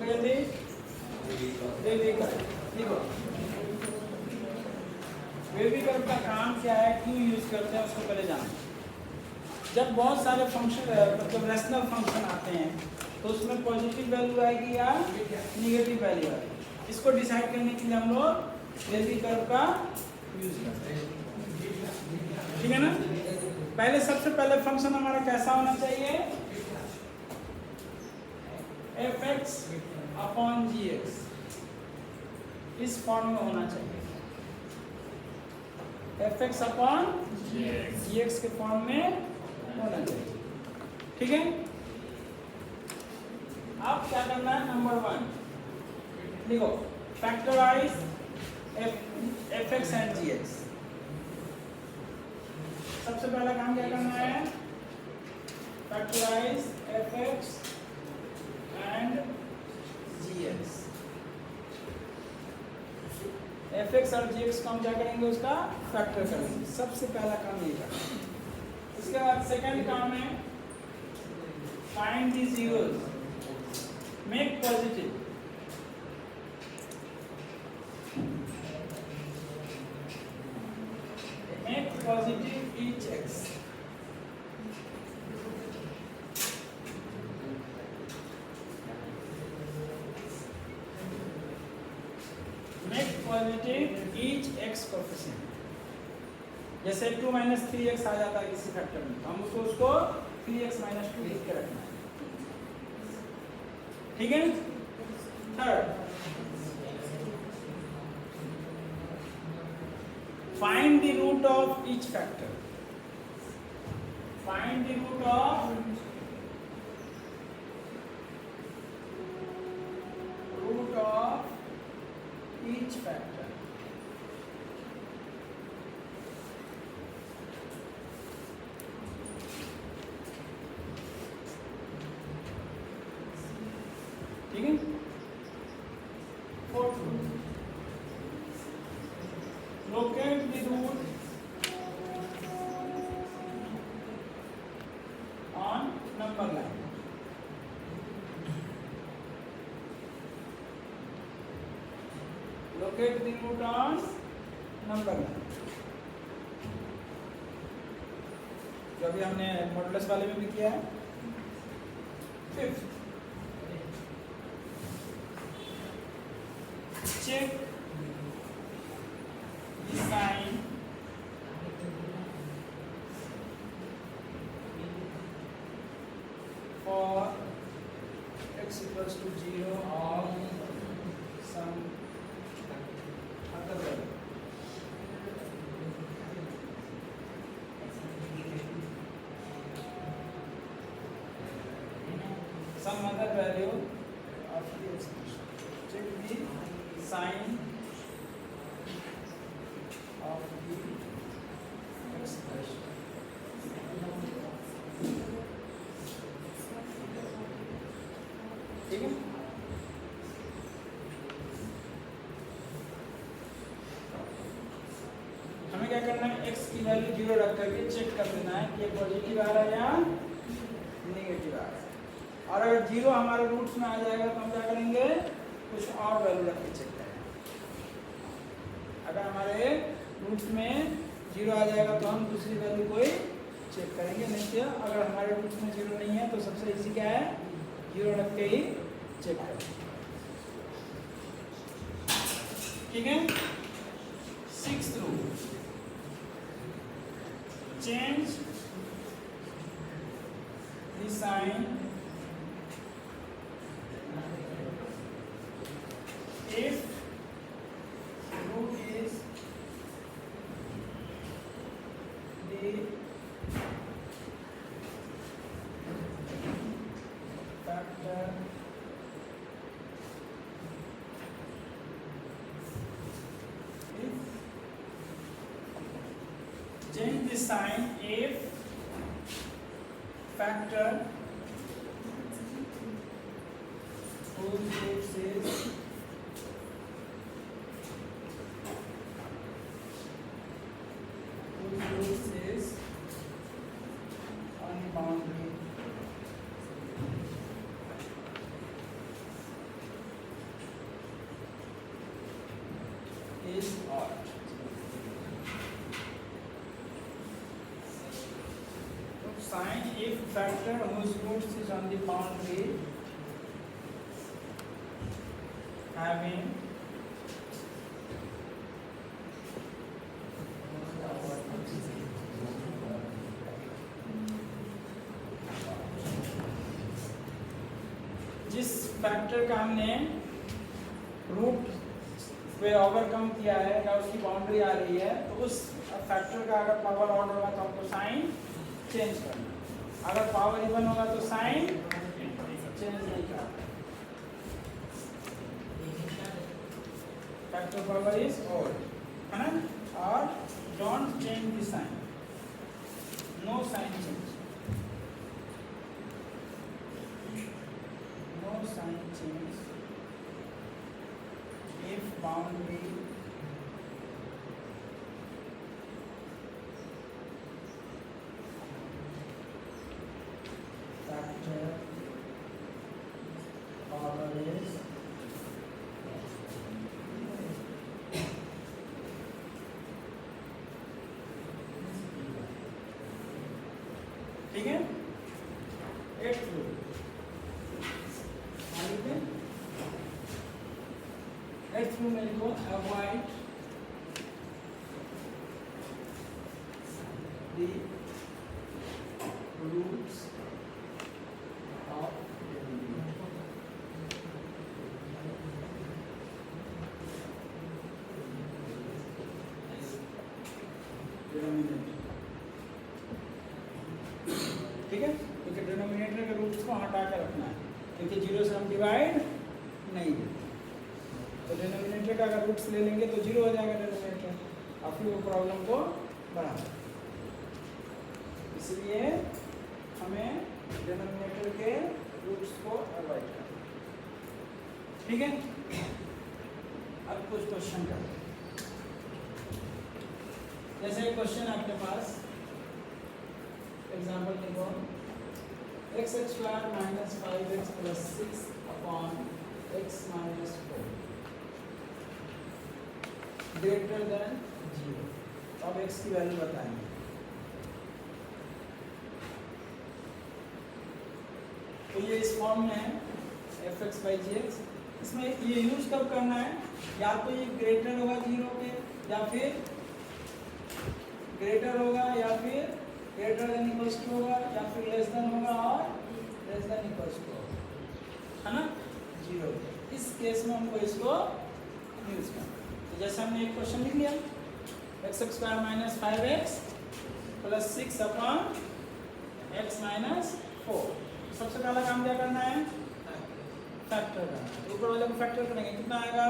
जल्दी। देखो baby curve का काम क्या है, क्यों यूज करते हैं उसको पहले जानो। जब बहुत सारे फंक्शन मतलब रेशनल फंक्शन आते हैं तो उसमें पॉजिटिव वैल्यू आएगी या निगेटिव वैल्यू आएगी, इसको डिसाइड करने के लिए हम लोग बेबी कर्व का यूज करते हैं, ठीक है ना। पहले सबसे पहले फंक्शन हमारा कैसा होना चाहिए, fx अपॉन gx, इस फॉर्म में होना चाहिए, fx अपॉन gx के फॉर्म में होना चाहिए, ठीक है। अब क्या करना है, नंबर 1 देखो, फैक्टराइज fx एंड gx। सबसे पहला काम क्या करना है, factorize fx and gx। fx और gx को हम क्या करेंगे, उसका फैक्टर करेंगे, सबसे पहला काम ये करना है। इसके बाद सेकंड काम है find the zeros, make positive, make positive each x, make positive each x coefficient। जैसे 2 - 3x आ जाता है किसी फैक्टर में, हम उसको 3x - 2 लिख के रखना है, ठीक है। Third, find the root of each factor, find the root of each factor, ठीक है। Fourth, locate the root on number line, locate the root on number line। जो अभी हमने मॉडुलस वाले में भी किया है। Fifth, check the sign for x equals to 0 or some other value, some other value of the expression। Check the sign of the expression, ठीक है। हमें क्या करना है, x की वैल्यू 0 रख करके चेक कर देना है कि ये पॉजिटिव आ रहा है या नेगेटिव आ रहा है, और अगर 0 हमारे रूट्स में आ जाएगा तो हम क्या करेंगे, कुछ और वैल्यू रख के चेक करेंगे। अगर हमारे रूट्स में 0 आ जाएगा तो हम दूसरी वैल्यू कोई चेक करेंगे, नहीं तो अगर हमारे रूट्स में 0 नहीं है तो सबसे इजी क्या है, 0 रख के ही चेक करेंगे, ठीक है। 6th rule, change the sign if root is the factor if, change the sign if factor whose root is on the boundary factor whose roots is on the boundary having जिस factor का हमने root पे overcome किया है या उसकी boundary आ रही है, तो उस फैक्टर का अगर पावर ऑड होगा तो हमको साइन चेंज करना, अगर पावर इवन होगा तो साइन चेंज नहीं करना। फैक्टर पावर इज ऑड, है ना, और don't change the sign, no sign change, no sign change if boundary factor power is ठीक है। एक through में लिखो avoid the roots of denominator, ठीक है, क्योंकि डिनोमिनेटर के रूट्स को हटा कर रखना है, क्योंकि जीरो से हम डिवाइड नहीं देते, तो डिनोमिनेटर का अगर रूट्स ले लेंगे तो जीरो हो जाएगा डिनोमिनेटर, और फिर वो प्रॉब्लम को बढ़ाना, इसलिए हमें डिनोमिनेटर के रूट्स को अवॉइड करना, ठीक है। अब कुछ क्वेश्चन करते हैं, जैसे एक क्वेश्चन आपके पास एग्जाम्पल लिखो, x square minus 5x plus 6 upon x minus 4 greater than 0। अब x की वैल्यू बताएंगे। तो ये इस फॉर्म में है f(x/gx), इसमें ये यूज कब करना है, या तो ये ग्रेटर होगा 0 के, या फिर ग्रेटर होगा, या फिर ग्रेटर देन इक्वल्स टू होगा, या फिर लेस देन होगा और लेस देन इक्वल्स टू होगा, है ना, 0। इस केस में हमको इसको यूज करना। तो जैसे हमने एक क्वेश्चन लिख लिया, x square minus 5x plus 6 upon x minus 4, सबसे पहला काम क्या करना है, फैक्टर करना है। तो ऊपर वाले को फैक्टर करेंगे, कितना आएगा,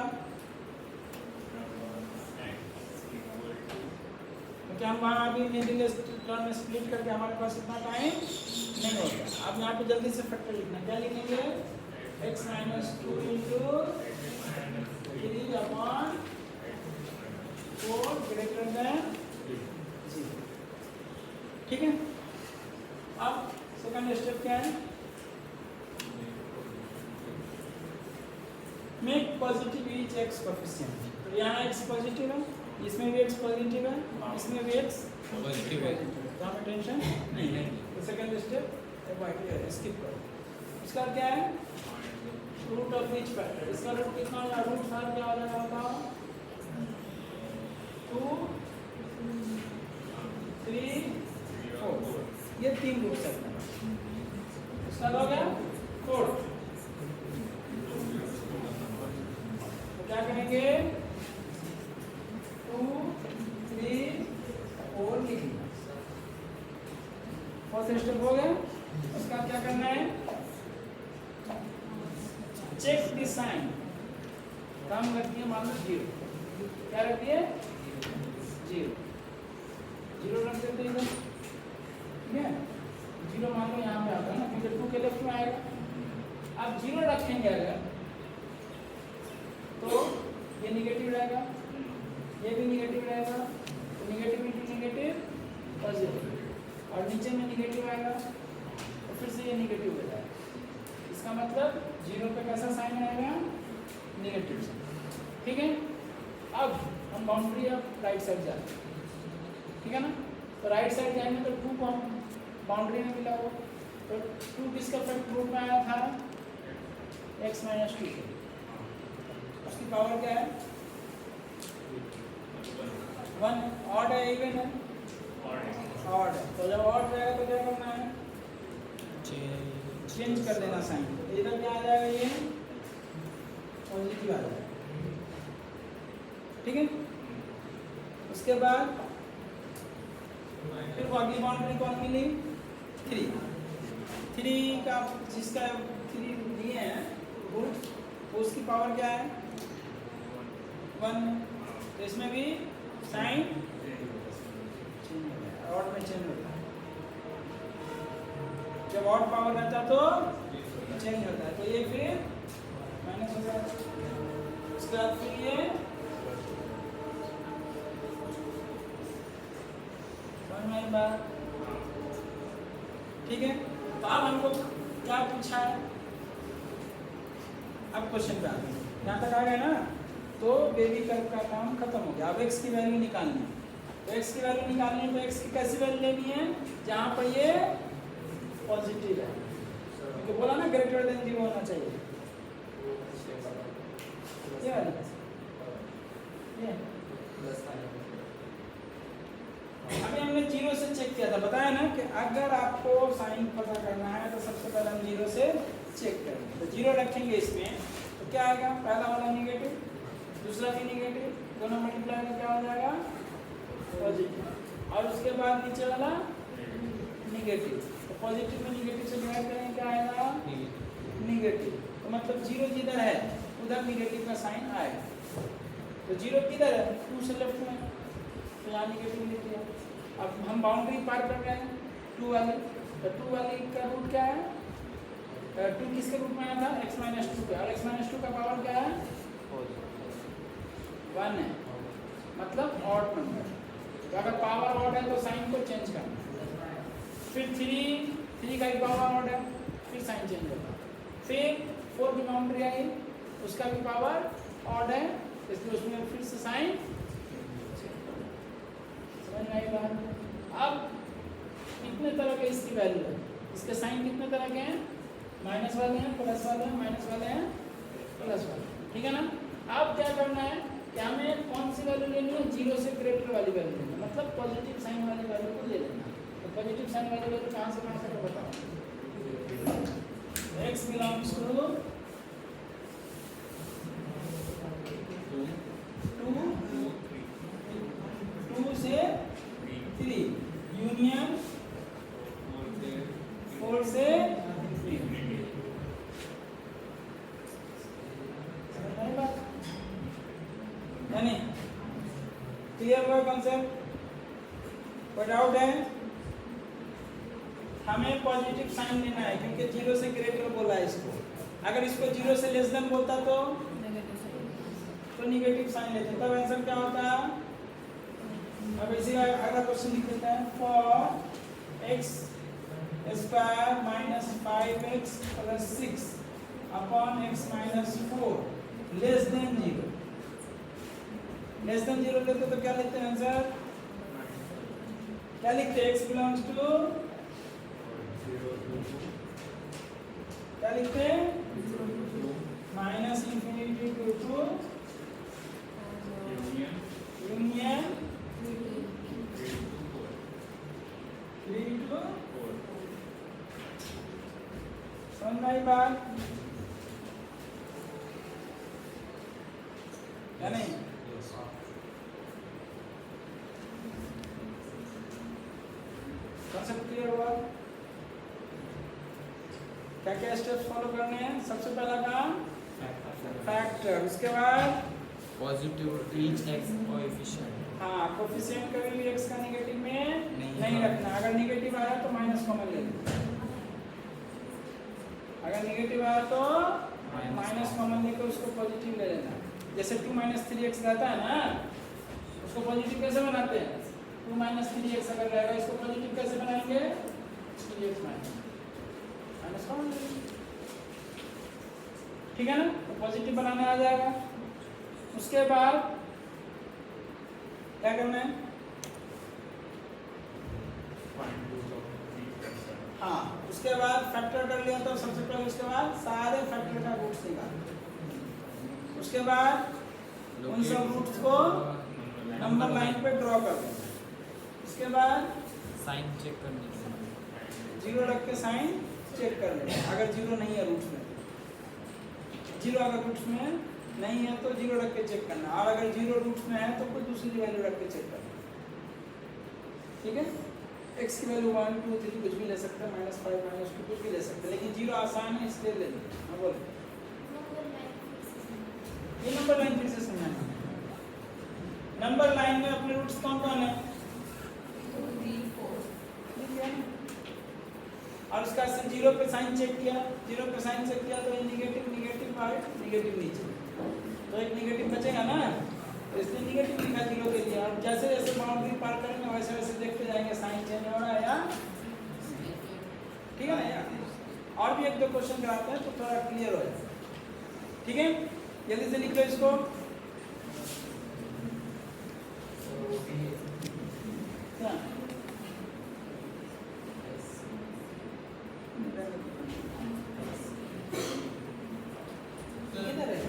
क्योंकि हम वहाँ अभी मिडिल टर्म में स्प्लिट करके हमारे पास इतना टाइम नहीं होगा। अब यहाँ पे जल्दी से फैक्टर लिखना, क्या लिखेंगे, x minus 2 into 3 upon 4 greater than 0, ठीक है। अब सेकंड स्टेप क्या है, make positive each x coefficient. तो यहाँ x पॉजिटिव है, इसमें भी x पॉजिटिव है, इसमें भी x पॉजिटिव है, तो हमें टेंशन नहीं है। तो सेकंड स्टेप स्किप करो। इसका क्या है, रूट ऑफ ईच फैक्टर, इसका रूट कितना होगा, रूट हर क्या हो जाएगा बताओ, 2 3 4, ये 3 रूट सकते हैं, इसका हो गया 4। तो क्या करेंगे, 2 3 4 लिखेंगे, फर्स्ट स्टेप हो गया। उसका क्या करना है, चेक द साइन, काम रखती है मान लो 0, क्या रखती है 0 रख देते हैं इधर, ठीक है, 0 मान लो यहाँ पे आता है ना, क्योंकि 2 के लेफ्ट में आएगा। अब 0 रखेंगे अगर, तो ये निगेटिव रहेगा, ये भी निगेटिव रहेगा, तो निगेटिव इंटू निगेटिव पॉजिटिव, और नीचे में निगेटिव आएगा, तो फिर से ये निगेटिव हो जाएगा। इसका मतलब 0 पे कैसा साइन आएगा, निगेटिव साइन, ठीक है। अब हम बाउंड्री ऑफ राइट साइड जाते हैं, ठीक है ना। तो राइट साइड जाएंगे तो 2 को हम बाउंड्री में मिला हो, तो 2 किसका फैक्टर रूट में आया था? x माइनस 2, उसकी पावर क्या है? 1। ऑड है इवन है? ऑड है। तो जब ऑड रहेगा तो क्या करना है? चेंज कर देना साइन। इधर क्या आ जाएगा? ये पॉजिटिव आ जाएगा, ठीक है। उसके बाद फिर अगली बाउंड्री कौन मिली? 3 का जिसका 3 दिए हैं रूट, तो उसकी पावर क्या है? 1। तो इसमें भी साइन ऑड में चेंज होता है। जब ऑड पावर रहता तो चेंज होता है, तो ये फिर माइनस हो जाएगा। उसके बाद फिर ये बात, ठीक है। तो अब हमको क्या पूछा है? अब क्वेश्चन पे आ गए, यहाँ तक आ गए ना, तो बेबी कर्व का काम खत्म हो गया। अब x की वैल्यू निकालनी है। तो x की वैल्यू निकालनी है तो x की कैसी वैल्यू लेनी है? जहाँ पर ये पॉजिटिव है, तो बोला ना ग्रेटर देन 0 होना चाहिए। ये वाली ये अभी हमने 0 से चेक किया था, बताया ना कि अगर आपको साइन पता करना है तो सबसे पहले हम 0 से चेक करेंगे। तो 0 रखेंगे इसमें, तो क्या आएगा? पहला वाला निगेटिव, दूसरा भी निगेटिव, दोनों मल्टीप्लाई में क्या हो जाएगा? पॉजिटिव। और उसके बाद नीचे वाला निगेटिव, तो पॉजिटिव में निगेटिव से डिवाइड करेंगे, क्या आएगा? निगेटिव। तो मतलब 0 जिधर है उधर निगेटिव का साइन आएगा। तो 0 किधर है? 2 से लेफ्ट में, तो यहाँ निगेटिव लिख दिया। अब हम बाउंड्री पार कर रहे हैं 2 वाली, तो 2 वाली का रूट क्या है? 2 किसके रूट में आया था? x माइनस 2 का, और x माइनस 2 का पावर क्या है? 1 है, मतलब ऑड नंबर। तो अगर पावर ऑड है तो साइन को चेंज करना। फिर 3 का भी पावर ऑड है, फिर साइन चेंज होगा। फिर 4 की बाउंड्री आई, उसका भी पावर ऑड है, इसलिए उसमें फिर से साइन। समझ में आई बात? अब कितने तरह के इसकी वैल्यू है? इसके साइन कितने तरह के हैं? माइनस वाले हैं, प्लस वाले हैं, माइनस वाले हैं, प्लस वाले, ठीक है ना। अब क्या करना है कि हमें कौन सी वैल्यू लेनी है? 0 से ग्रेटर वाली वैल्यू लेनी है, मतलब पॉजिटिव साइन वाली वैल्यू को ले लेना। तो पॉजिटिव साइन वाली वैल्यू कहाँ से बताओ? x बिलोंग्स टू 2 से 3 यूनियन 4 से 3। यानी क्लियर हुआ कॉन्सेप्ट? कोई डाउट है? हमें पॉजिटिव साइन लेना है क्योंकि 0 से ग्रेटर बोला है इसको। अगर इसको 0 से लेस देन बोलता तो निगेटिव साइन लेते, तब आंसर क्या होता है? अब इसी का अगला क्वेश्चन लिख देते हैं। For x square minus 5x plus 6 upon x minus 4 less than 0। Less than 0 लेते तो क्या लिखते हैं आंसर? क्या लिखते हैं? x बिलोंग्स टू क्या लिखते हैं? Minus infinity to union 3 to 4। समझ में आई बात या नहीं? कॉन्सेप्ट क्लियर हुआ? क्या क्या स्टेप्स फॉलो करने हैं? सबसे पहला काम फैक्टर, उसके बाद पॉजिटिव ईच एक्स कोएफिशिएंट। हाँ, कोएफिशिएंट कभी भी x का नेगेटिव में नहीं रखना। अगर नेगेटिव आया तो माइनस कॉमन ले लेना। अगर नेगेटिव आया तो माइनस कॉमन लेकर उसको पॉजिटिव ले लेना। जैसे 2 माइनस 3x रहता है ना, उसको पॉजिटिव कैसे बनाते हैं? 2 माइनस 3x अगर रहेगा, इसको पॉजिटिव कैसे बनाएंगे? 3x माइनस कॉमन, ठीक है ना। तो पॉजिटिव बनाने आ जाएगा। उसके बाद क्या करना है? हाँ, उसके बाद फैक्टर कर लिया तो सबसे पहले उसके बाद सारे फैक्टर का रूट्स निकाल, उसके बाद उन सब रूट्स को नंबर लाइन पे ड्रॉ कर दो, उसके बाद साइन चेक करने के लिए जीरो रख के साइन चेक कर लेना। अगर जीरो नहीं है रूट्स में, जीरो अगर रूट्स में नहीं है तो जीरो रख के चेक करना, और अगर जीरो रूट्स में है तो कोई दूसरी वैल्यू रख के चेक करना। ठीक है, x की वैल्यू 1 2 3 कुछ भी ले सकते हैं, -5 -2 कुछ भी ले सकते हैं, लेकिन जीरो आसान है इसलिए ले लो। हाँ बोलो, ये नंबर लाइन फिर से समझाना। नंबर लाइन में अपने रूट्स कौन कौन है? 2 3 4 और उसका से जीरो पे साइन चेक किया, जीरो पे साइन चेक किया तो ये नेगेटिव नेगेटिव पार्ट नेगेटिव नीचे, तो एक नेगेटिव बचेगा ना, तो इसलिए नेगेटिव लिखा जीरो के लिए। और जैसे जैसे बाउंड्री पार करेंगे वैसे वैसे देखते जाएंगे साइन चेंज हो रहा है या, ठीक है ना यार। और भी एक दो क्वेश्चन कराते हैं तो थोड़ा क्लियर हो जाए। ठीक है, जल्दी से लिख लो इसको। क्या किधर है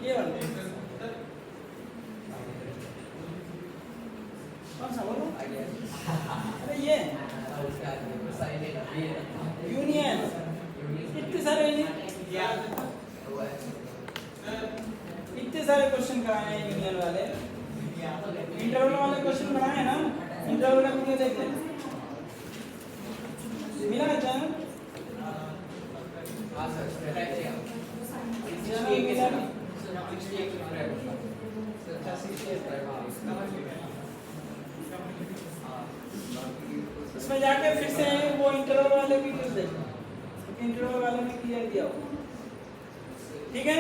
ये वाला? कौन सा बोलो? अरे ये यूनियन, इतने सारे क्वेश्चन कराए हैं यूनियन वाले, इंटरवल वाले क्वेश्चन बनाए हैं ना, इंटरवल का वीडियो देख लें, मिला है चैनल? इसमें जाके फिर से वो इंटरवल वाले वीडियोस देखना, इंटरवल वाले में क्लियर दिया हो। ठीक है,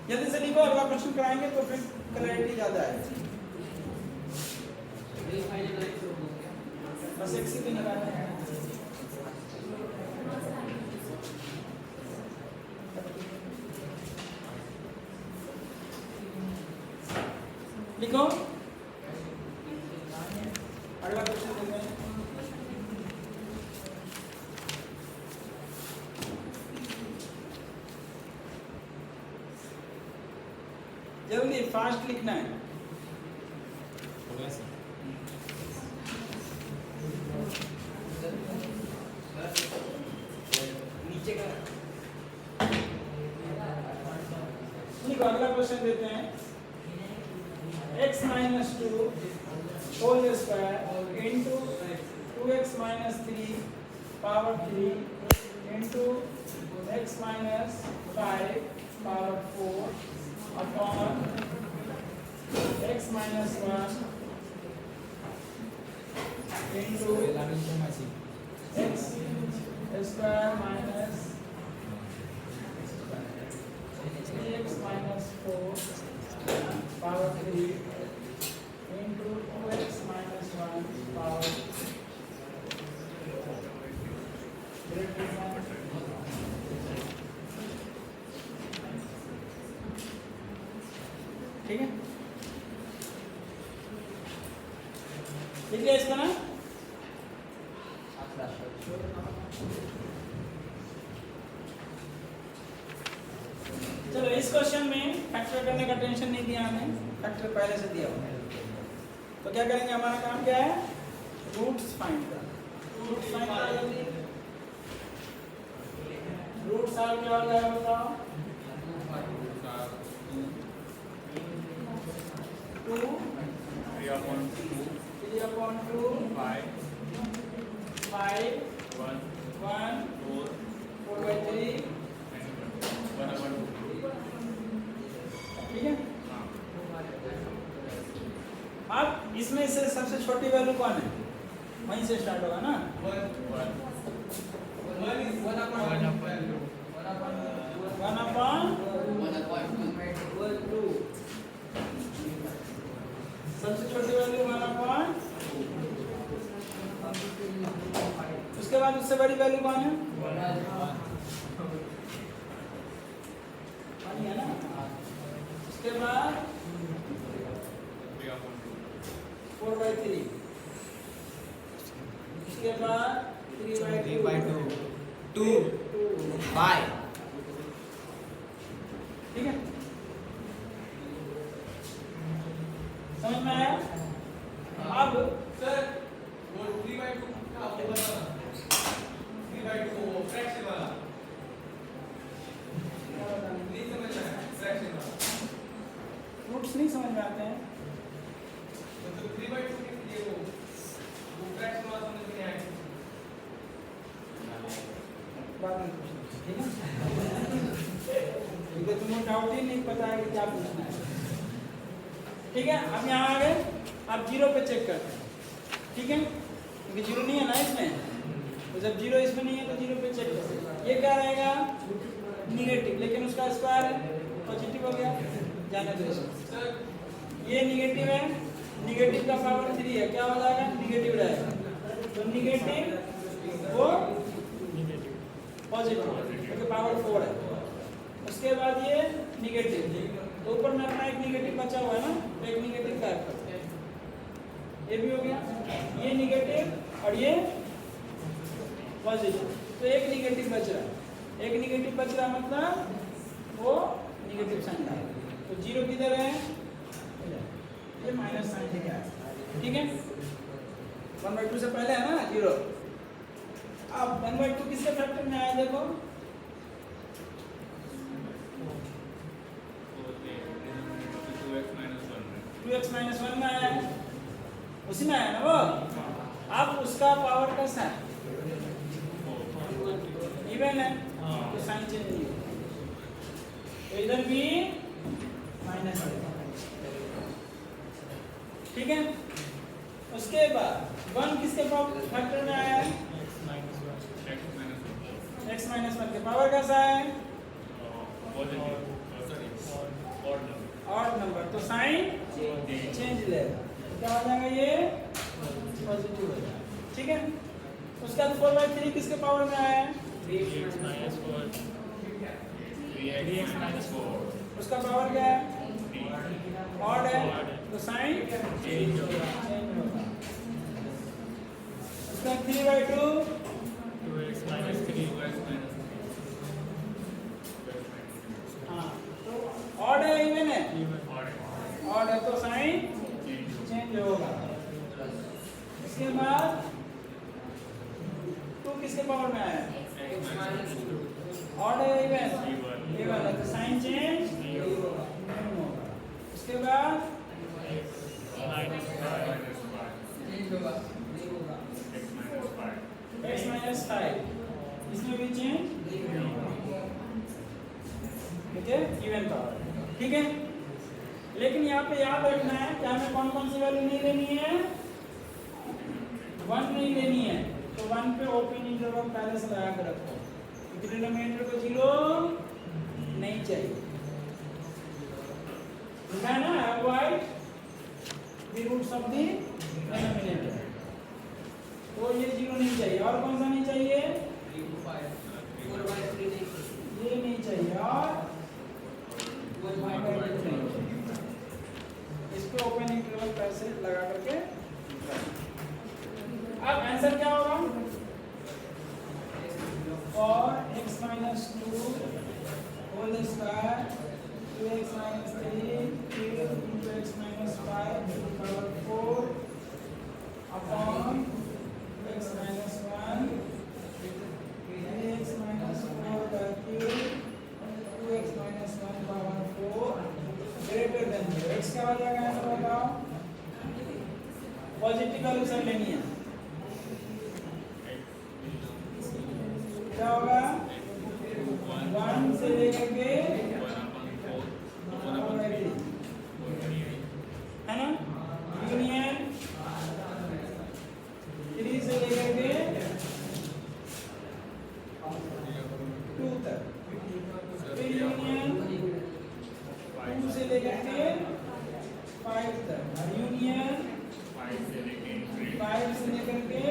जल्दी से लिखो, अगला क्वेश्चन कराएंगे तो फिर क्लैरिटी ज्यादा है। बस एक सेकंड लगाना है। लिखो, अगला क्वेश्चन देखते हैं। जल्दी फास्ट लिखना है। हो गया सर। नीचे का लिखो, अगला क्वेश्चन देते हैं। x minus 2 whole square into 2x minus 3 power 3 into x minus 5 power 4 upon x minus 1 into x square minus 3x minus 4 power 3 into 2x minus 1 power greater than ठीक है, लिख लिया इसको ना। चलो, इस क्वेश्चन में फैक्टर करने का टेंशन नहीं दिया हमें, फैक्टर पहले से दिया हुआ है। तो क्या करेंगे, हमारा काम क्या है, रूट्स फाइंड करना। रूट्स फाइंड करा जल्दी। रूट्स आर क्या हो जाएगा बताओ? 2 3/2 5 1 4/3। ठीक है, अब इसमें से सबसे छोटी वैल्यू कौन है, वहीं से स्टार्ट होगा ना। 1/2 सबसे छोटी वैल्यू 1/2। उसके बाद उससे बड़ी वैल्यू कौन है, 1 है ना। उसके बाद 4/3, उसके उसके बाद 3 by 2 2 2 5 ठीक है, समझ में आया? अब सर वो 3/2 का वो बताना 3/2 वो फ्रैक्शन वाला नहीं समझ में आया फ्रैक्शन वाला रूट्स नहीं समझ में आते हैं तो 3/2 के लिए वो फ्रैक्शन वाला समझ में नहीं आया बाद में पूछना, ठीक है? क्योंकि तुमको डाउट ही नहीं पता है कि क्या पूछना है, ठीक है? अब यहाँ आ गए, आप जीरो पे चेक करते हैं, ठीक है? क्योंकि जीरो नहीं है ना इसमें, तो जब जीरो इसमें नहीं है तो जीरो पे चेक करते हैं। ये क्या रहेगा? निगेटिव, लेकिन उसका स्क्वायर है, पॉजिटिव हो गया, जाने दो इसको। सर ये निगेटिव है, निगेटिव का पावर 3 है, क्या हो जाएगा? निगेटिव रहेगा, तो निगेटिव वो पॉजिटिव क्योंकि पावर 4 है। उसके बाद ये निगेटिव, तो ऊपर में अपना एक निगेटिव बचा हुआ है ना, तो एक निगेटिव का ये भी हो गया, ये निगेटिव और ये पॉजिटिव, तो एक निगेटिव बच रहा है। एक निगेटिव बच रहा मतलब वो निगेटिव साइन है, तो जीरो किधर है? ये माइनस साइन लेके आया, ठीक है? 1/2 से पहले है ना जीरो। अब 1/2 किसके फैक्टर में आया देखो, 2x minus 1 में आया, उसी में आया ना वो। अब उसका पावर कैसा है? इवन है, तो साइन चेंज नहीं होगा, तो इधर भी माइनस है, ठीक है? उसके बाद 1 किसके फैक्टर में आया है? x minus 1 के पावर कैसा है? ऑड नंबर, तो साइन चेंज लेगा, क्या हो जाएगा? ये पॉजिटिव हो जाएगा, ठीक है? उसका 4/3 किसके पावर में आया है? 3x minus 4 3x minus 4 उसका पावर क्या है? ऑड है, तो साइन चेंज होगा, उसका 3/2 2x minus 3 हाँ, तो ऑड है इवन है? ऑड है, तो साइन चेंज होगा। इसके बाद 2 किसके पावर में आया है? ऑड है इवन? इवन है, तो साइन चेंज नहीं होगा। उसके बाद x minus 5 इसमें भी चेंज, ठीक है? इवन पावर, ठीक है? लेकिन यहाँ पे याद रखना है कि हमें कौन कौन सी वैल्यू नहीं लेनी है? 1 नहीं लेनी है, तो 1 पे ओपन इंटरवल पहले से लगा कर रखो, क्योंकि डिनोमिनेटर को 0 नहीं चाहिए, है ना? Avoid the roots of the denominator, तो ये 0 नहीं चाहिए। और कौन सा नहीं चाहिए? 4/3 ये नहीं चाहिए, और 1/2 नहीं चाहिए। इसको ओपन इंटरवल पैसे लगा करके, अब आंसर क्या होगा? और x minus 2 whole square 2x minus 3 into x minus 5 to the power 4 upon x minus 1 3x minus 4 by cube 2x minus 1 power 4 greater than 0। x क्या हो जाएगा? आंसर बताओ। पॉजिटिव वैल्यू सब लेनी है, क्या होगा? 1 से लेकर के है ना, यूनियन 3 से लेकर के 2 तक, फिर यूनियन 2 से लेकर के 5 तक, और यूनियन 5 से लेकर के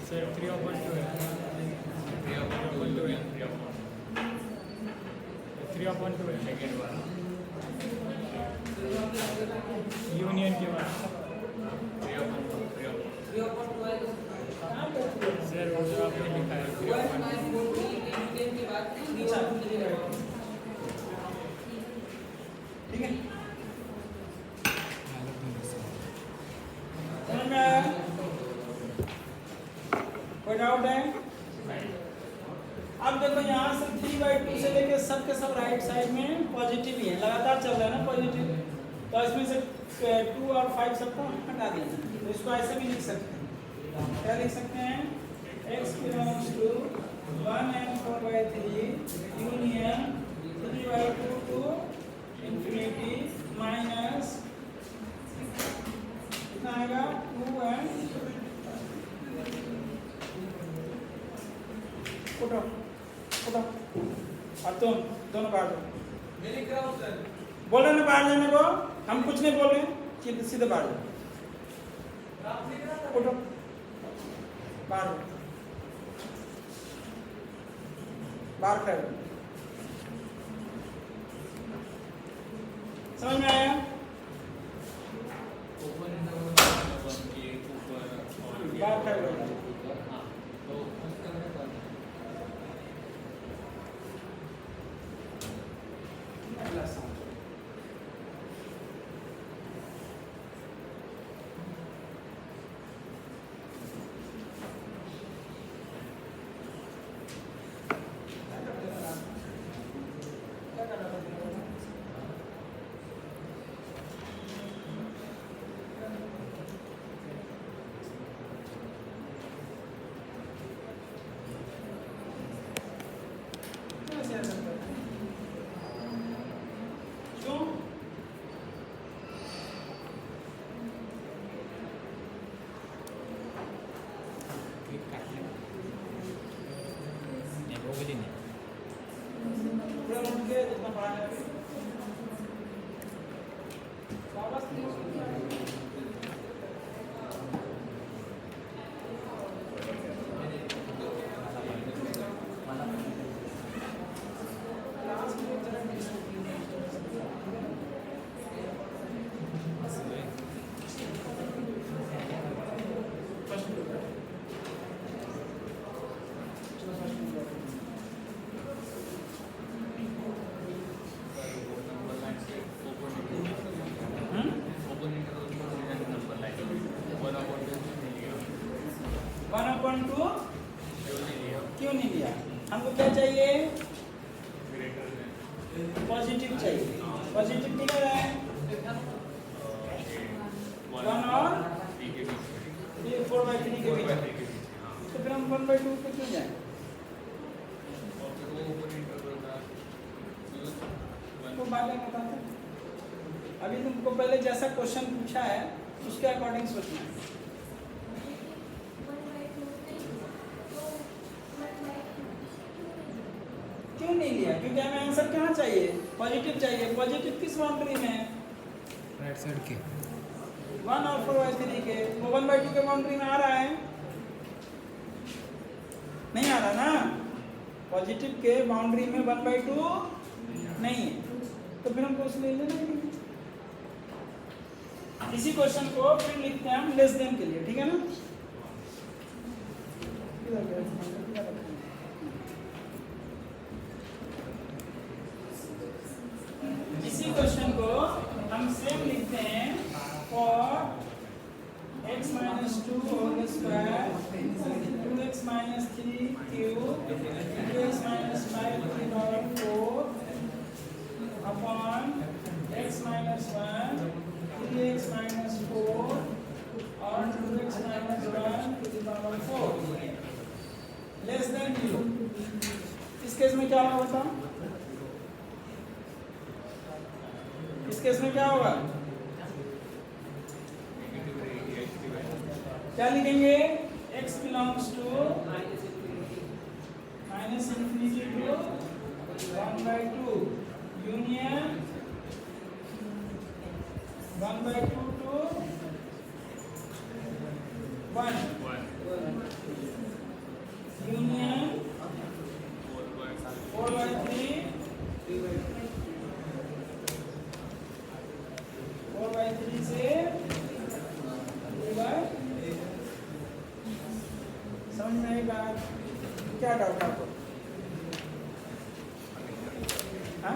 सर 3/2 है, 3/2 है, 3/2 है सेकंड वाला यूनियन के बाद सर वो जो आपने लिखा है 3 ठीक है, समझ में आया? कोई डाउट है? अब देखो यहाँ से 3/2 से लेके सब के सब राइट साइड में पॉजिटिव ही है, लगातार चल रहा है ना पॉजिटिव, तो इसमें से 2 और 5 सबको हटा दिया, तो इसको ऐसे भी लिख सकते हैं। क्या लिख सकते हैं? x belongs to 1 and 4/3 union 3/2 to infinity minus कितना आएगा 2 and उठो उठो और तुम दोनों बाहर जाओ। मैं लिख रहा हूँ सर। बोल रहे ना बाहर जाने को, हम कुछ नहीं बोल रहे, सीधे बाहर जाओ। आप लिख रहा था। उठो बाहर जाओ, बाहर खड़े रहो। समझ में आया? बाहर खड़े रहो। अगला सवाल। क्यों? पूरा उठ के जितना पढ़ा है वापस नहीं लास्ट में जरा वन अपॉन टू क्यों नहीं लिया? हमको क्या चाहिए? पॉजिटिव चाहिए। पॉजिटिव निकल रहा है 1 और 4/3 के बीच, तो फिर हम 1/2 पे क्यों जाए? तो बाद में बताते हैं। अभी तुमको पहले जैसा क्वेश्चन पूछा है उसके अकॉर्डिंग सोचना है। क्यों नहीं लिया? क्योंकि हमें आंसर कहाँ चाहिए? पॉजिटिव चाहिए। पॉजिटिव किस बाउंड्री में है? राइट साइड के 1 और 4/3 के, वो 1/2 के बाउंड्री में आ रहा है? नहीं आ रहा ना? पॉजिटिव के बाउंड्री में 1/2 नहीं है, तो फिर हमको उसमें ले लेना ही नहीं। इसी क्वेश्चन को फिर लिखते हैं हम लेस देन के लिए, ठीक है ना? इसी क्वेश्चन को हम सेम लिखते हैं for x minus 2 whole square 2x minus 3 cube 2x minus 5 3 power 4 upon x minus 1 3x minus 4 और 2x minus 1 to the power 4 less than 0। इस केस में क्या होगा बताओ? इस केस में क्या होगा? क्या लिखेंगे? x belongs to minus infinity to 1/2 union 1/2 to 1 union 4/3 समझ में आई बात? क्या डाउट आपको? हाँ?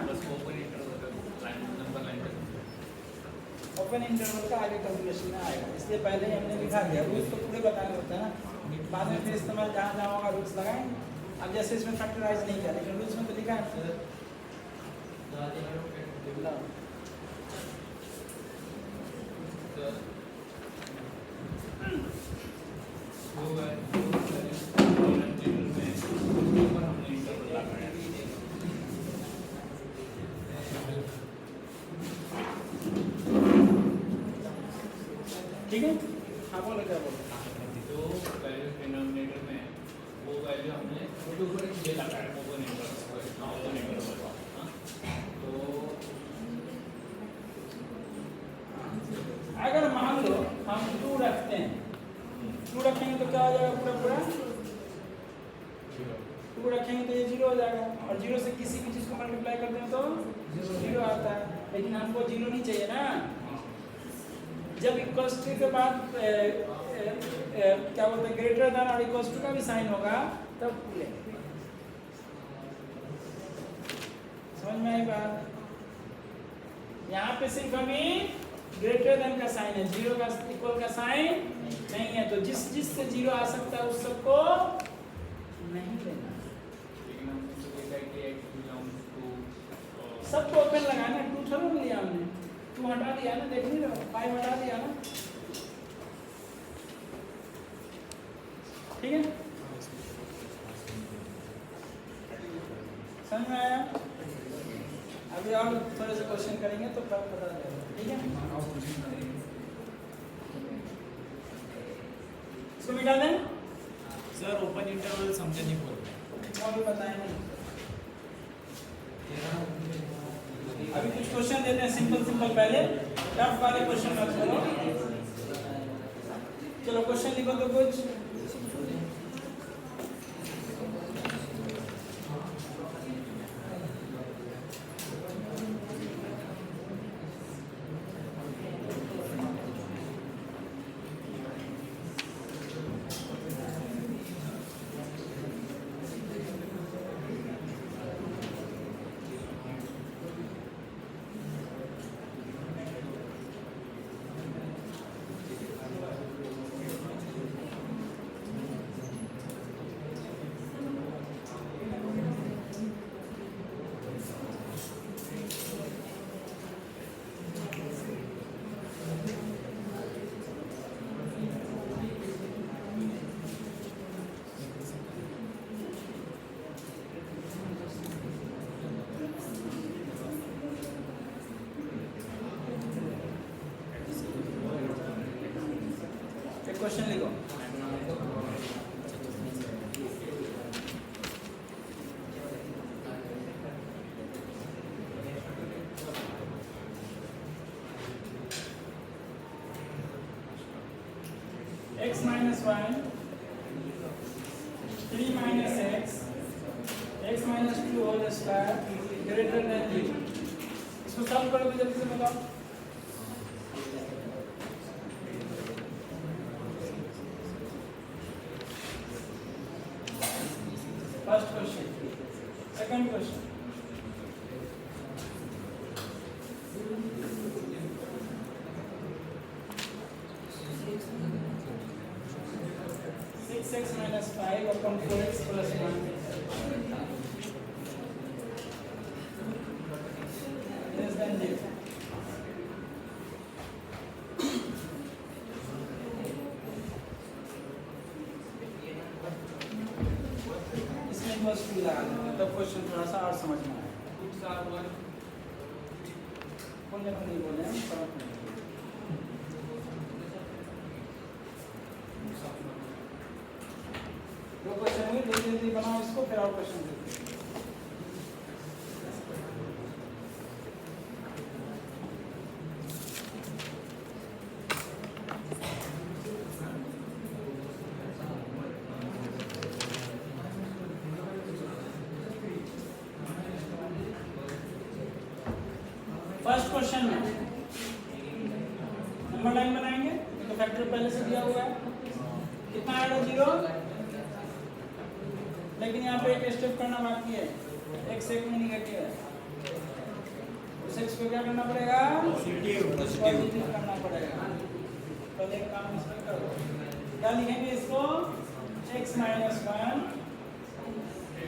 ओपन इंटरवल का आगे कैलकुलेशन में आएगा, इसलिए पहले ही हमने लिखा दिया। रूल्स तो पूरे बताने होते हैं ना, बाद में फिर इस्तेमाल जहाँ जहाँ होगा रूल्स लगाएंगे। अब जैसे इसमें फैक्टराइज नहीं किया, लेकिन रूल्स में तो लिखा है। ठीक है, हाँ बोलो क्या बोलो। जो वैल्यू डिनोमिनेटर में वो वैल्यू हमने ये लगाया ओपन इंटरवल तो अगर मान लो हम 2 रखते हैं, 2 रखेंगे तो क्या हो जाएगा? पूरा पूरा 2 रखेंगे तो ये 0 हो जाएगा, और 0 से किसी भी चीज़ को मल्टीप्लाई करते हैं तो 0 आता है। लेकिन हमको 0 नहीं चाहिए ना। जब इक्वल्स टू के बाद क्या बोलते हैं, ग्रेटर देन और इक्वल्स टू का भी साइन होगा तब लेंगे। समझ में आई बात? यहाँ पे सिर्फ हमें ग्रेटर देन का साइन है, 0 का इक्वल का साइन नहीं है, तो जिस से 0 आ सकता है उस सबको नहीं लेना। सबको ओपन लगाना, 2 थोड़ा लिया हमने, 2 हटा दिया ना, देख नहीं रहे, 5 हटा दिया ना। ठीक है, समझ में आया? अभी और थोड़े से क्वेश्चन करेंगे तो पता चलेगा। ठीक है, इसको मिटा दें। सर ओपन इंटरवल समझे नहीं बोल और भी बताएंगे। अभी कुछ क्वेश्चन देते हैं सिंपल सिंपल, पहले टफ वाले क्वेश्चन मत करो। चलो क्वेश्चन लिखो तो कुछ। क्वेश्चन लिखो। x minus 1, 3 minus x minus 2 whole square greater than 0। इसको सॉल्व करो तो जल्दी से बताओ। First question, second question. x minus 5 upon 4x plus 1 less than 0। इसमें बस 2 लगा देंगे तब क्वेश्चन थोड़ा सा और समझ में आएगा। बोलने को नहीं बोले हैं, फर्क नहीं। दो क्वेश्चन हुए, जल्दी जल्दी बनाओ इसको, फिर और क्वेश्चन देखते हैं। फर्स्ट क्वेश्चन में नंबर लाइन बनाएंगे तो फैक्टर पहले से दिया हुआ है। कितना आएगा? 0 लेकिन यहाँ पे एक स्टेप करना बाकी है, x एक में निगेटिव है, उस x को क्या करना पड़ेगा? पॉजिटिव करना पड़ेगा। पहले एक काम इसमें करो, क्या लिखेंगे इसको? x माइनस 1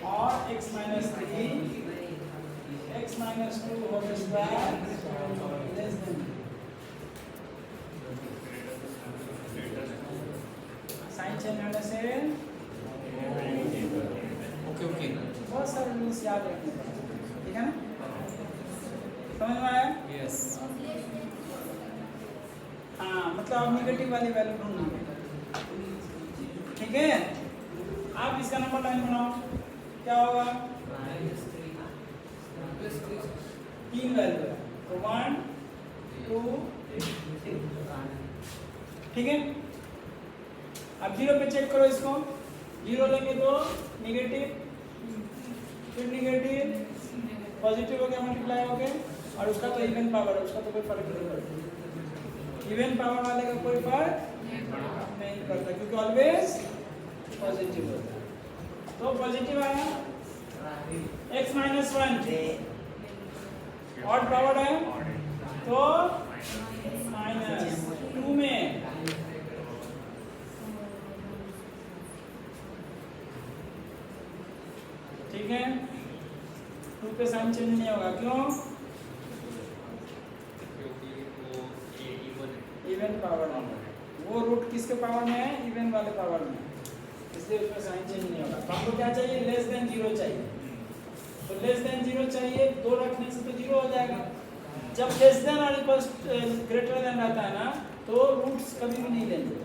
और x minus 3 x minus 2 whole square less than, sign change होने से ओके बहुत सारे रूल्स याद रखने पड़ेंगे, ठीक है ना? समझ में आया? यस। हाँ, मतलब आप नेगेटिव वाली वैल्यू ढूंढेंगे, ठीक है? आप इसका नंबर लाइन बनाओ, क्या होगा? 3 वैल्यू है, तो 1 2 3, ठीक है? अब 0 पे चेक करो इसको, 0 लेंगे तो नेगेटिव, फिर नेगेटिव, पॉजिटिव हो गया, मल्टीप्लाई हो गया, और उसका तो इवन पावर है, उसका तो कोई फर्क नहीं पड़ता। इवन पावर वाले का कोई फर्क नहीं पड़ता, क्योंकि ऑलवेज पॉजिटिव होता है। तो पॉजिटिव आया, x माइनस 1 ऑड पावर है, तो माइनस 2 में ठीक है, 2 पे साइन चेंज नहीं होगा, क्यों? इवन पावर नंबर है, वो रूट किसके पावर में है? इवन वाले पावर में, इसलिए उसमें साइन चेंज नहीं होगा। तो हमको क्या चाहिए? लेस देन 0 चाहिए, तो लेस देन 0 चाहिए, 2 रखने से तो 0 हो जाएगा। जब लेस देन और इक्वल ग्रेटर देन रहता है ना, तो रूट्स कभी भी नहीं लेंगे।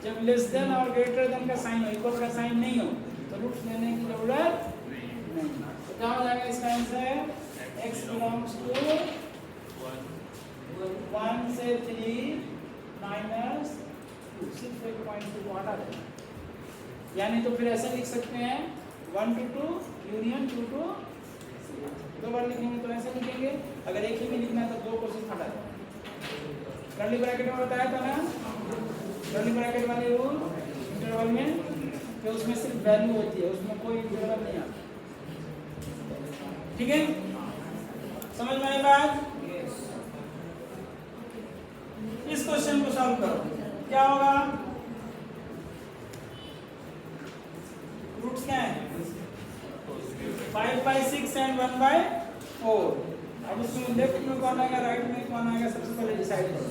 जब लेस देन और ग्रेटर देन का साइन हो, इक्वल का साइन नहीं हो, तो रूट्स लेने की जरूरत नहीं। तो क्या हो जाएगा इसका आंसर? x बिलोंग्स टू 1 से 3 माइनस 2, सिर्फ एक पॉइंट को हटा देना। यानी तो फिर ऐसे लिख सकते हैं 1 to 2 यूनियन 2 to 3। 2 बार लिखेंगे तो ऐसे लिखेंगे, अगर एक ही में लिखना है तो 2 को सिर्फ हटा देना। कर्ली ब्रैकेट में बताया था ना, कर्ली ब्रैकेट वाले रूल इंटरवल में, कि उसमें सिर्फ वैल्यू होती है, उसमें कोई इंटरवल नहीं आता, ठीक है? समझ में आई बात? इस क्वेश्चन को सॉल्व करो, क्या होगा? रूट्स क्या है? 5/6 एंड 1/4। अब उसमें लेफ्ट में कौन आएगा, राइट में कौन आएगा, सबसे पहले डिसाइड करो।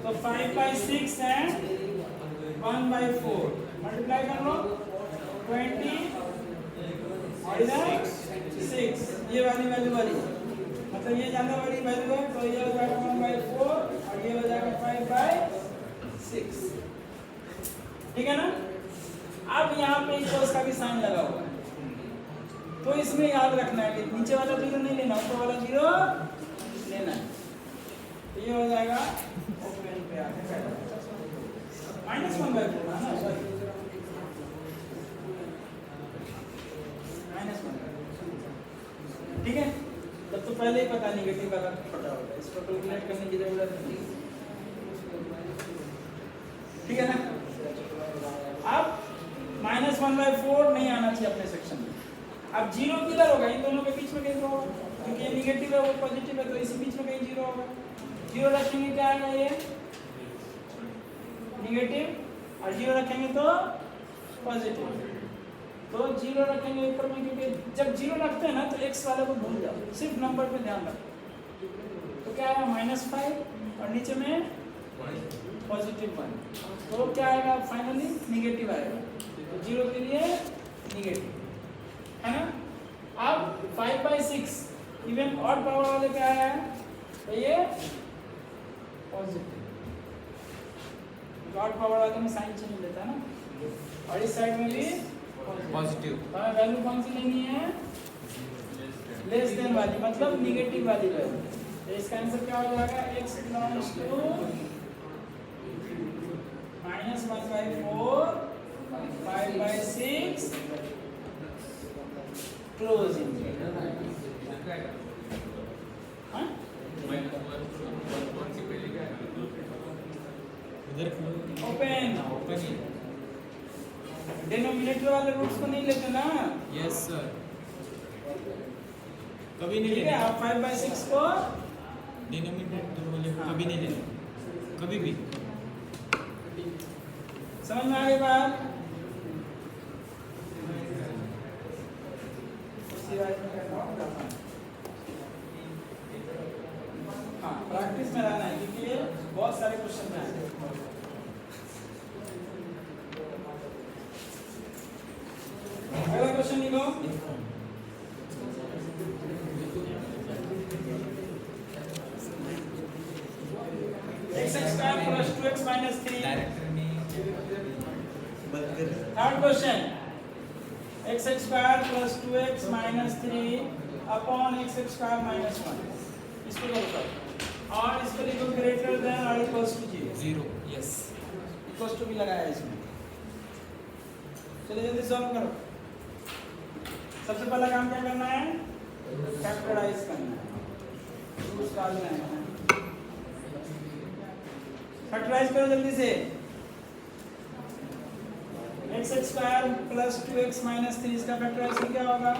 तो 5/6 एंड 1/4 मल्टीप्लाई कर लो, 20 और इधर 6, ये वाली वैल्यू वाली, मतलब ये ज्यादा बड़ी वैल्यू है, तो ये हो जाएगा 1/4 और ये हो जाएगा 5/6, ठीक है ना? अब यहाँ पे इक्वल्स का भी साइन लगा हुआ है, तो इसमें याद रखना है कि नीचे वाला 0 नहीं लेना, ऊपर वाला 0 लेना है। तो ये हो जाएगा ओपन पे आके -1/4 है ना, सॉरी -1, ठीक है? तब तो पहले ही पता नेगेटिव वाला पता होगा, इसको कैलकुलेट करने की जरूरत नहीं, ठीक है ना? अब -1/4 नहीं आना चाहिए अपने सेक्शन में। अब 0 किधर होगा? इन दोनों के बीच में कहीं तो होगा, क्योंकि ये नेगेटिव है वो पॉजिटिव है, तो इसी बीच में कहीं 0 होगा। 0 रखेंगे क्या आएगा? ये नेगेटिव, और 0 रखेंगे तो पॉजिटिव। तो 0 रखेंगे ऊपर में, क्योंकि जब 0 रखते हैं ना तो x वाले को भूल जाओ, सिर्फ नंबर पे ध्यान रखो। तो क्या आएगा? -5 और नीचे में +1, तो क्या आएगा? फाइनली नेगेटिव आएगा, तो 0 के लिए नेगेटिव, है ना? अब 5/6 इवन ऑड पावर वाले क्या है? तो ये पॉजिटिव, ऑड पावर वाले में साइन चेंज देता है ना, और इस साइड में भी पॉजिटिव। तो हमें वैल्यू कौन सी लेनी है? लेस देन वाली, मतलब नेगेटिव वाली वैल्यू। तो इसका आंसर क्या हो जाएगा? x बिलोंग्स टू -1/4 5/6 क्लोजिंग, हाँ? इधर ओपन, ओपन ही डिनोमिनेटर वाले रूट्स को नहीं लेते ना। यस सर, कभी नहीं ठीक है, लेना। आप 5/6 को डिनोमिनेटर वाले हाँ। कभी नहीं लेना, कभी भी। समझ में आ गई बात? हाँ, प्रैक्टिस में रहना है क्योंकि ये बहुत सारे क्वेश्चन में आए। अगला क्वेश्चन लिखो। x² plus 2x minus 3। Third question, x² plus 2x minus 3 upon x² minus 1। इसको लिखो और इसको लिखो ग्रेटर देन और equals to 0। Yes. Equals to भी लगाया है इसमें। चलिए जल्दी सॉल्व करो। सबसे पहला काम क्या करना है? फैक्टराइज करना है, रूट्स डालना है। फैक्टराइज करो जल्दी से। x² plus 2x minus 3 इसका फैक्टराइजेशन क्या होगा?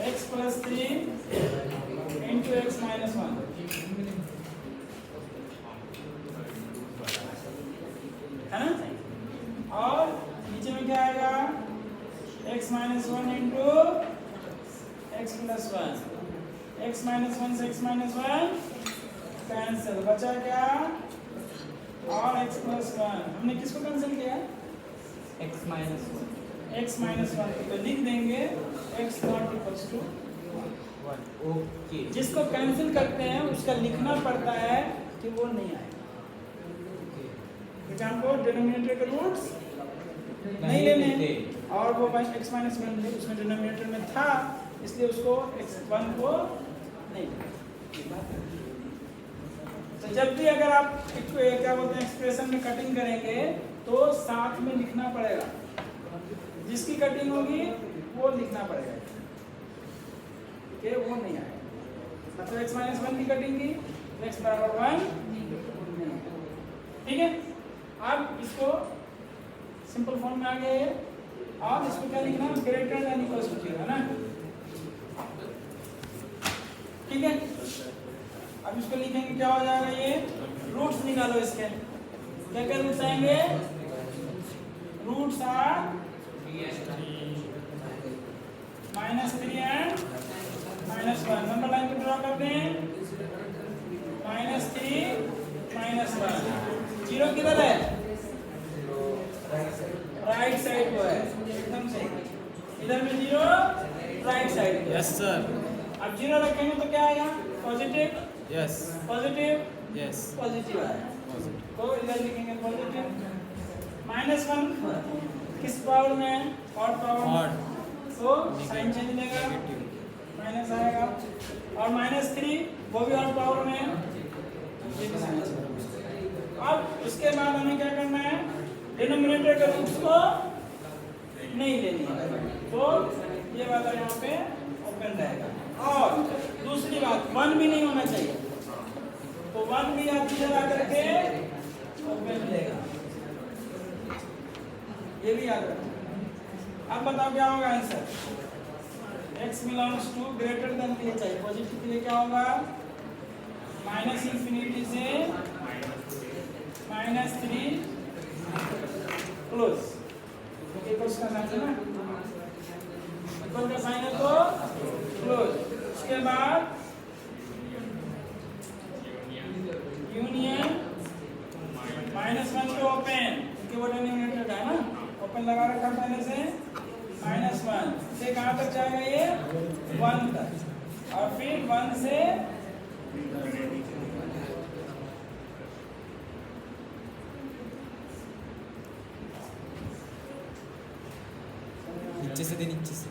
x plus 3 into x minus 1 है ना? और नीचे में क्या आएगा? x minus 1 into x plus 1। x minus 1 से x minus 1 कैंसिल, बचा क्या? और x plus 1। हमने किसको कैंसिल किया? x minus 1। x minus 1 तो लिख देंगे x not equals to 1। Okay. जिसको कैंसिल करते हैं उसका लिखना पड़ता है कि वो नहीं आएगा। एग्जाम्पल, डिनोमिनेटर के रूट्स नहीं लेने और वो x minus 1 उसमें डिनोमिनेटर में था इसलिए उसको x1 को नहीं लेना। तो जब भी अगर आप क्या बोलते हैं एक्सप्रेशन में कटिंग करेंगे तो साथ में लिखना पड़ेगा। जिसकी कटिंग होगी वो लिखना पड़ेगा कि वो नहीं आएगा। मतलब x minus 1 की कटिंग की x बराबर 1। ठीक है, अब इसको सिंपल फॉर्म में आ गए और इसको क्या लिखना? ग्रेटर देन इक्वल्स टू 0 है ना? ठीक है, अब इसको लिखेंगे क्या हो जाएगा? ये रूट्स निकालो इसके। क्या क्या रूट्स आएंगे? Roots are -3 and -1। Number line को ड्रॉ करते हैं। -3 -1। 0 किधर है? राइट साइड को है, एकदम सही। इधर में 0 राइट साइड। Yes sir. अब 0 रखेंगे तो क्या आएगा? Positive. Yes. Positive. Yes. Positive आएगा तो इधर लिखेंगे पॉजिटिव। -1 किस पावर में है? Odd power. ऑड। तो साइन चेंज लेगा, माइनस आएगा। और -3 वो भी ऑड पावर में है, ये भी साइन चेंज। अब उसके बाद हमें क्या करना है? डिनोमिनेटर के रूट्स को नहीं लेनी है तो ये वाला यहाँ पे ओपन रहेगा। और दूसरी बात, 1 भी नहीं होना चाहिए तो 1 भी आप इधर आकर के ओपन लेगा। ये भी याद रखना। अब बताओ क्या होगा answer? x belongs to greater than लिए चाहिए। पॉजिटिव के लिए क्या होगा? -∞ से -3 क्लोज। इक्वल्स का साइन है ना? इक्वल का साइन है तो क्लोज। उसके बाद यूनियन -1 को ओपन, क्योंकि वो डिनोमिनेटर है ना, ओपन लगा रखा पहले से। -1 से कहाँ तक जाएगा? ये 1 तक। और फिर 1 से नीचे से दे, नीचे से।